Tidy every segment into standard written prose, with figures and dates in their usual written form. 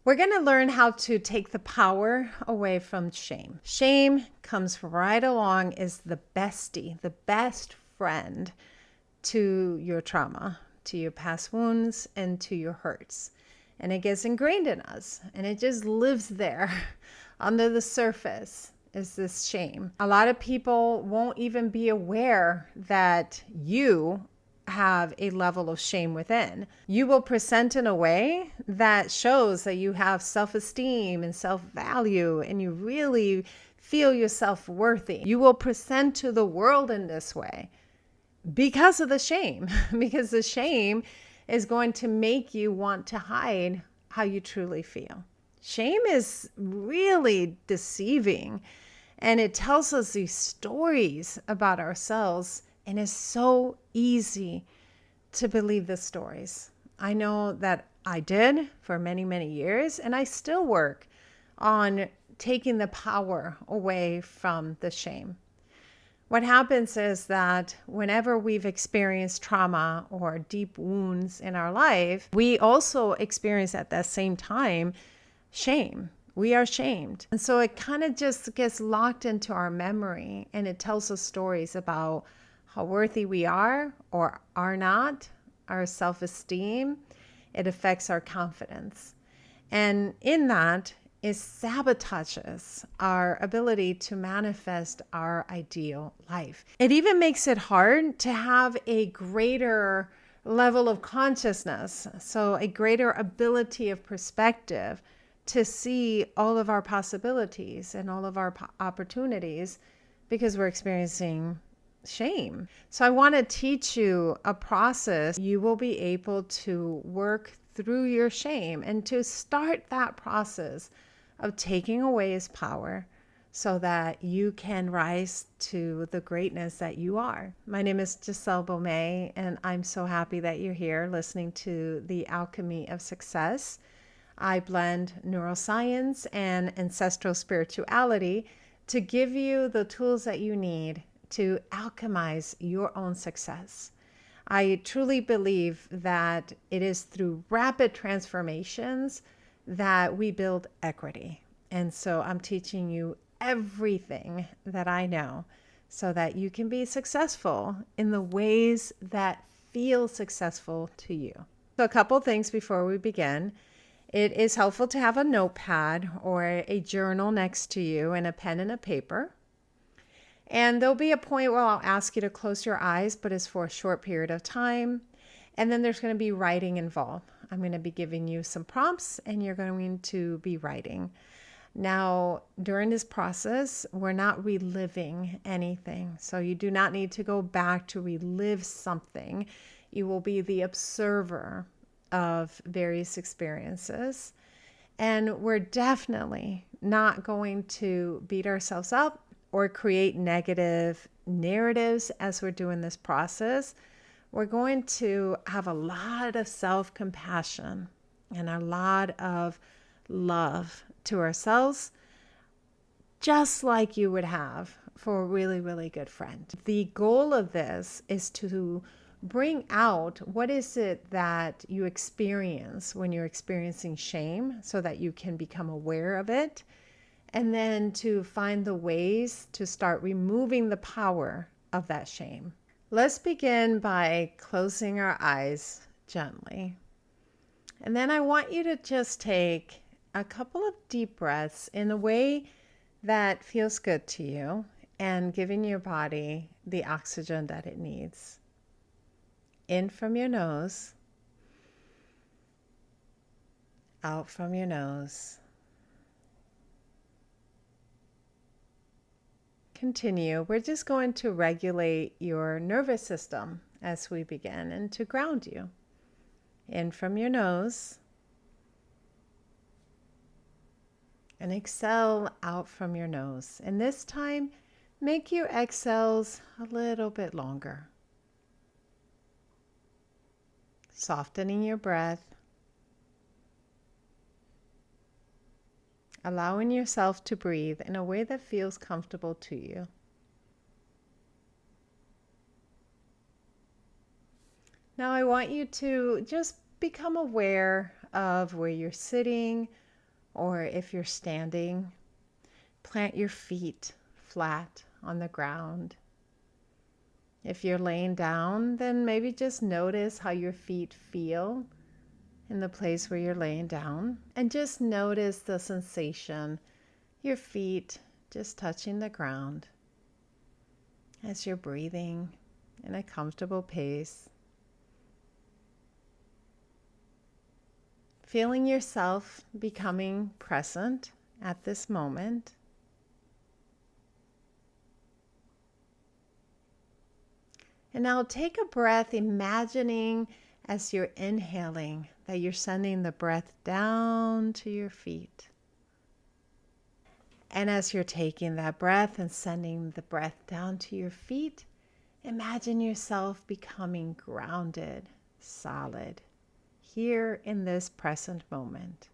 We're going to learn how to take the power away from shame. Shame comes right along as the bestie, the best friend to your trauma, to your past wounds, and to your hurts. And it gets ingrained in us, and it just lives there under the surface is this shame. A lot of people won't even be aware that you have a level of shame within. You will present in a way that shows that you have self-esteem and self-value, and you really feel yourself worthy. You will present to the world in this way because of the shame, because the shame is going to make you want to hide how you truly feel. Shame is really deceiving, and it tells us these stories about ourselves, and it's so easy to believe the stories. I know that I did for many, many years, and I still work on taking the power away from the shame. What happens is that whenever we've experienced trauma or deep wounds in our life, we also experience at that same time shame. We are shamed. And so it kind of just gets locked into our memory, and it tells us stories about how worthy we are or are not, our self-esteem. It affects our confidence. And in that, it sabotages our ability to manifest our ideal life. It even makes it hard to have a greater level of consciousness, so a greater ability of perspective to see all of our possibilities and all of our opportunities, because we're experiencing shame. So I want to teach you a process you will be able to work through your shame and to start that process of taking away its power so that you can rise to the greatness that you are. My name is Giselle Baumet, and I'm so happy that you're here listening to The Alchemy of Success. I blend neuroscience and ancestral spirituality to give you the tools that you need to alchemize your own success. I truly believe that it is through rapid transformations that we build equity. And so I'm teaching you everything that I know so that you can be successful in the ways that feel successful to you. So a couple things before we begin. It is helpful to have a notepad or a journal next to you and a pen and a paper. And there'll be a point where I'll ask you to close your eyes, but it's for a short period of time. And then there's going to be writing involved. I'm going to be giving you some prompts, and you're going to be writing. Now, during this process, we're not reliving anything. So you do not need to go back to relive something. You will be the observer of various experiences. And we're definitely not going to beat ourselves up or create negative narratives as we're doing this process. We're going to have a lot of self-compassion and a lot of love to ourselves, just like you would have for a really, really good friend. The goal of this is to bring out what is it that you experience when you're experiencing shame so that you can become aware of it, and then to find the ways to start removing the power of that shame. Let's begin by closing our eyes gently. And then I want you to just take a couple of deep breaths in a way that feels good to you and giving your body the oxygen that it needs. In from your nose, out from your nose. Continue. We're just going to regulate your nervous system as we begin and to ground you. In from your nose and exhale out from your nose. And this time, make your exhales a little bit longer. Softening your breath. Allowing yourself to breathe in a way that feels comfortable to you. Now I want you to just become aware of where you're sitting or if you're standing, plant your feet flat on the ground. If you're laying down, then maybe just notice how your feet feel in the place where you're laying down, and just notice the sensation, your feet just touching the ground as you're breathing in a comfortable pace. Feeling yourself becoming present at this moment. And now take a breath, imagining as you're inhaling that you're sending the breath down to your feet. And as you're taking that breath and sending the breath down to your feet, imagine yourself becoming grounded, solid, here in this present moment.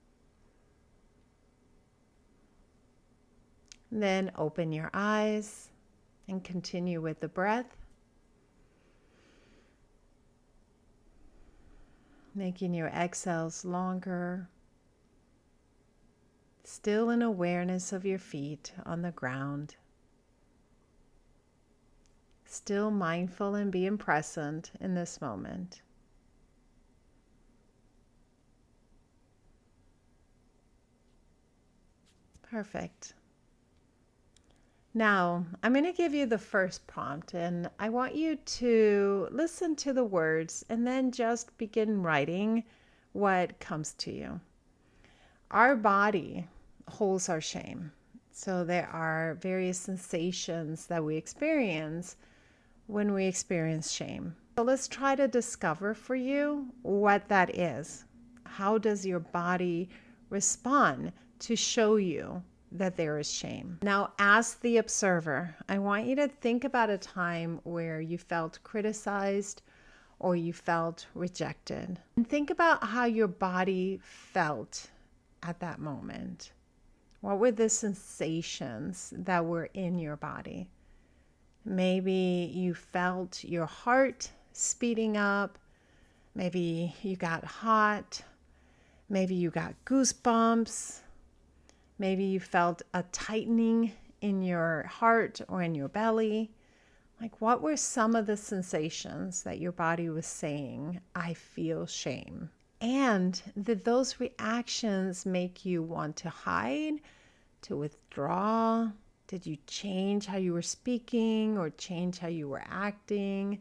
Then open your eyes and continue with the breath, making your exhales longer, still in awareness of your feet on the ground, still mindful and being present in this moment. Perfect. Now, I'm going to give you the first prompt, and I want you to listen to the words and then just begin writing what comes to you. Our body holds our shame. So there are various sensations that we experience when we experience shame. So let's try to discover for you what that is. How does your body respond to show you that there is shame? Now, as the observer, I want you to think about a time where you felt criticized or you felt rejected. And think about how your body felt at that moment. What were the sensations that were in your body? Maybe you felt your heart speeding up. Maybe you got hot. Maybe you got goosebumps. Maybe you felt a tightening in your heart or in your belly. Like, what were some of the sensations that your body was saying, I feel shame? And did those reactions make you want to hide, to withdraw? Did you change how you were speaking or change how you were acting?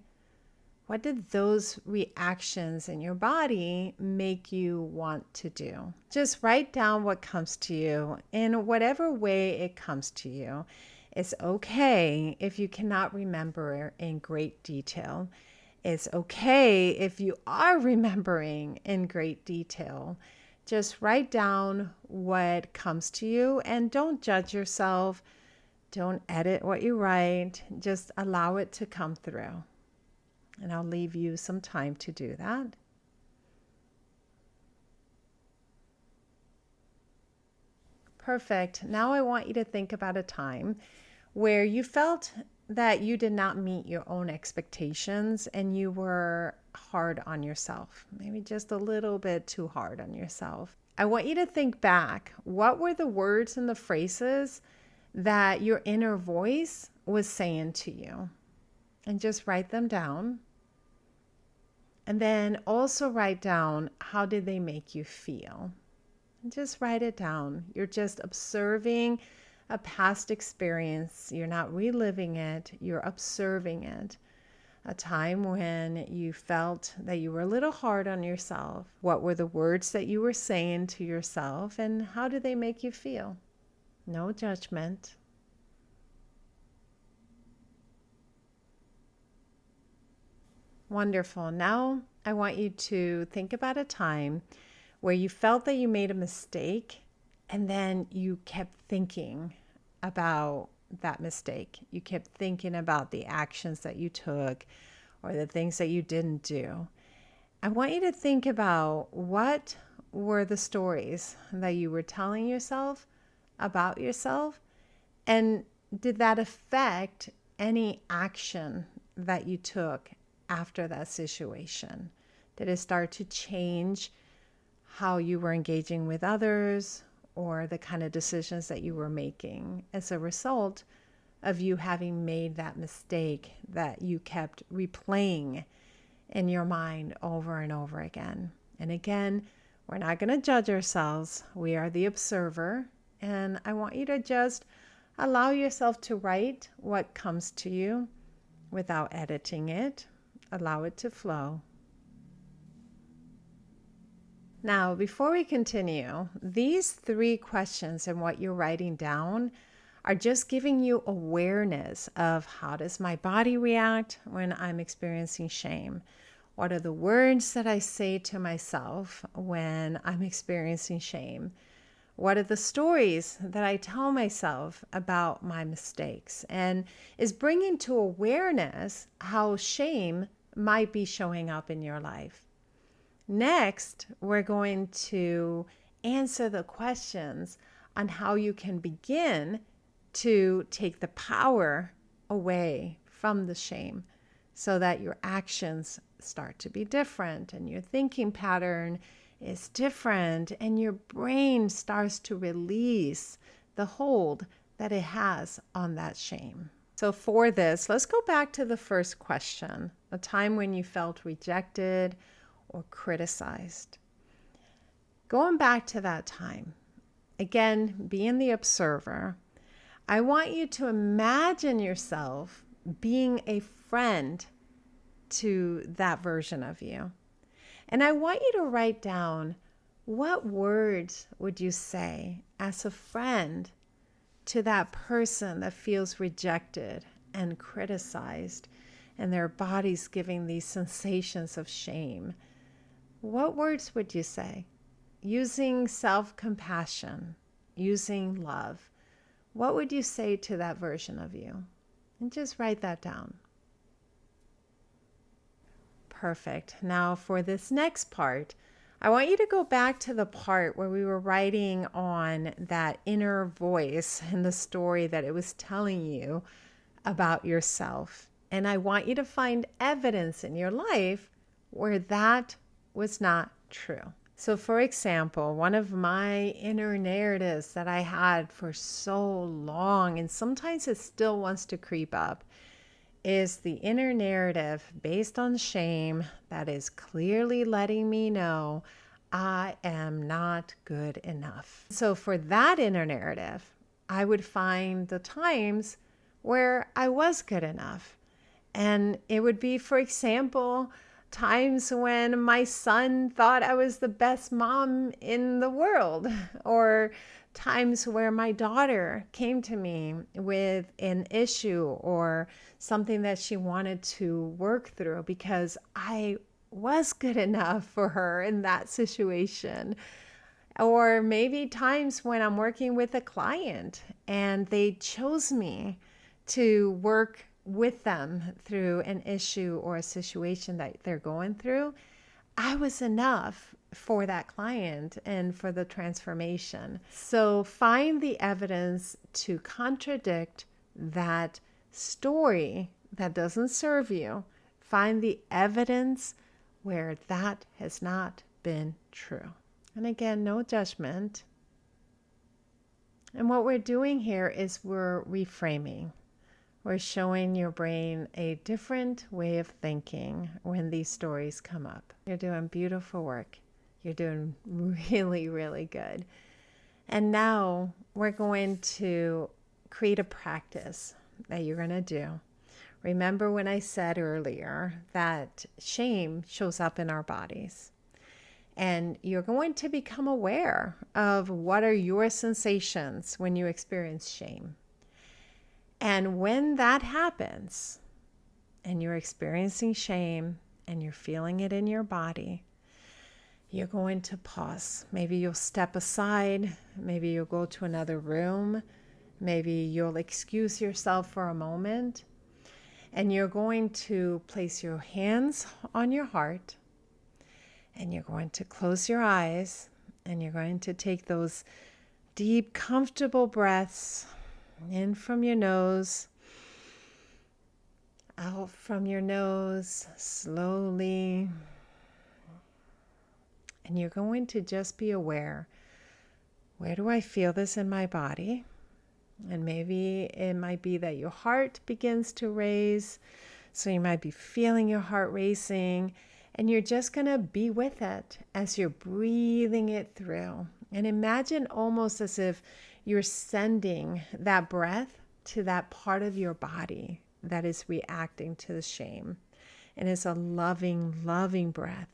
What did those reactions in your body make you want to do? Just write down what comes to you in whatever way it comes to you. It's okay if you cannot remember in great detail. It's okay if you are remembering in great detail. Just write down what comes to you and don't judge yourself. Don't edit what you write. Just allow it to come through. And I'll leave you some time to do that. Perfect. Now I want you to think about a time where you felt that you did not meet your own expectations and you were hard on yourself, maybe just a little bit too hard on yourself. I want you to think back. What were the words and the phrases that your inner voice was saying to you? And just write them down. And then also write down, how did they make you feel? And just write it down. You're just observing a past experience. You're not reliving it. You're observing it. A time when you felt that you were a little hard on yourself. What were the words that you were saying to yourself, and how did they make you feel? No judgment. Wonderful. Now I want you to think about a time where you felt that you made a mistake and then you kept thinking about that mistake. You kept thinking about the actions that you took or the things that you didn't do. I want you to think about, what were the stories that you were telling yourself about yourself, and did that affect any action that you took after that situation? Did it start to change how you were engaging with others or the kind of decisions that you were making as a result of you having made that mistake that you kept replaying in your mind over and over again. And again, we're not going to judge ourselves. We are the observer. And I want you to just allow yourself to write what comes to you without editing it. Allow it to flow. Now, before we continue, these 3 questions and what you're writing down are just giving you awareness of how does my body react when I'm experiencing shame? What are the words that I say to myself when I'm experiencing shame? What are the stories that I tell myself about my mistakes? And is bringing to awareness how shame might be showing up in your life. Next, we're going to answer the questions on how you can begin to take the power away from the shame so that your actions start to be different and your thinking pattern is different and your brain starts to release the hold that it has on that shame. So for this, let's go back to the first question, a time when you felt rejected or criticized. Going back to that time, again, being the observer, I want you to imagine yourself being a friend to that version of you. And I want you to write down, what words would you say as a friend to that person that feels rejected and criticized and their body's giving these sensations of shame? What words would you say? Using self-compassion, using love. What would you say to that version of you? And just write that down. Perfect. Now for this next part, I want you to go back to the part where we were writing on that inner voice and the story that it was telling you about yourself. And I want you to find evidence in your life where that was not true. So for example, one of my inner narratives that I had for so long, and sometimes it still wants to creep up, is the inner narrative based on shame that is clearly letting me know I am not good enough. So for that inner narrative, I would find the times where I was good enough. And it would be, for example, times when my son thought I was the best mom in the world, or times where my daughter came to me with an issue or something that she wanted to work through because I was good enough for her in that situation. Or maybe times when I'm working with a client and they chose me to work with them through an issue or a situation that they're going through. I was enough for that client and for the transformation. So find the evidence to contradict that story that doesn't serve you. Find the evidence where that has not been true. And again, no judgment. And what we're doing here is we're reframing. We're showing your brain a different way of thinking when these stories come up. You're doing beautiful work. You're doing really, really good. And now we're going to create a practice that you're going to do. Remember when I said earlier that shame shows up in our bodies. And you're going to become aware of what are your sensations when you experience shame. And when that happens, and you're experiencing shame, and you're feeling it in your body, you're going to pause. Maybe you'll step aside. Maybe you'll go to another room. Maybe you'll excuse yourself for a moment. And you're going to place your hands on your heart. And you're going to close your eyes. And you're going to take those deep, comfortable breaths. In from your nose, out from your nose, slowly. And you're going to just be aware Where do I feel this in my body? And maybe it might be that your heart begins to race. So you might be feeling your heart racing, and you're just going to be with it as you're breathing it through. And imagine almost as if you're sending that breath to that part of your body that is reacting to the shame. And it's a loving, loving breath.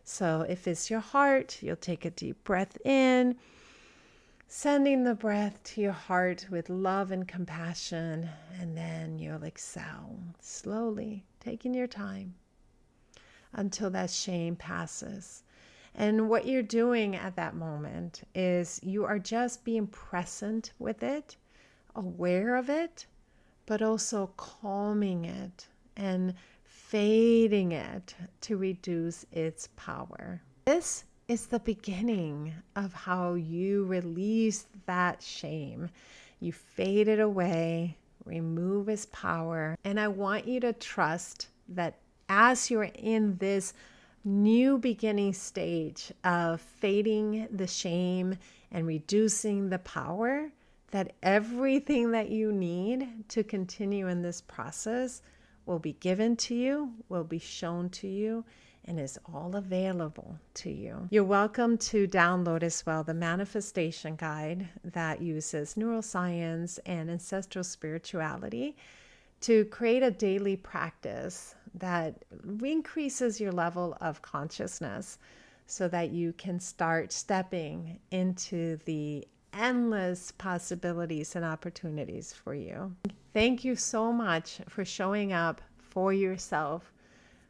So if it's your heart, you'll take a deep breath in, sending the breath to your heart with love and compassion, and then you'll exhale slowly, taking your time until that shame passes. And what you're doing at that moment is you are just being present with it, aware of it, but also calming it and fading it to reduce its power. This is the beginning of how you release that shame. You fade it away, remove its power. And I want you to trust that as you're in this new beginning stage of fading the shame and reducing the power, that everything that you need to continue in this process will be given to you, will be shown to you, and is all available to you. You're welcome to download as well the manifestation guide that uses neuroscience and ancestral spirituality to create a daily practice that increases your level of consciousness so that you can start stepping into the endless possibilities and opportunities for you. Thank you so much for showing up for yourself,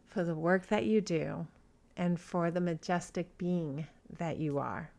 for the work that you do, and for the majestic being that you are.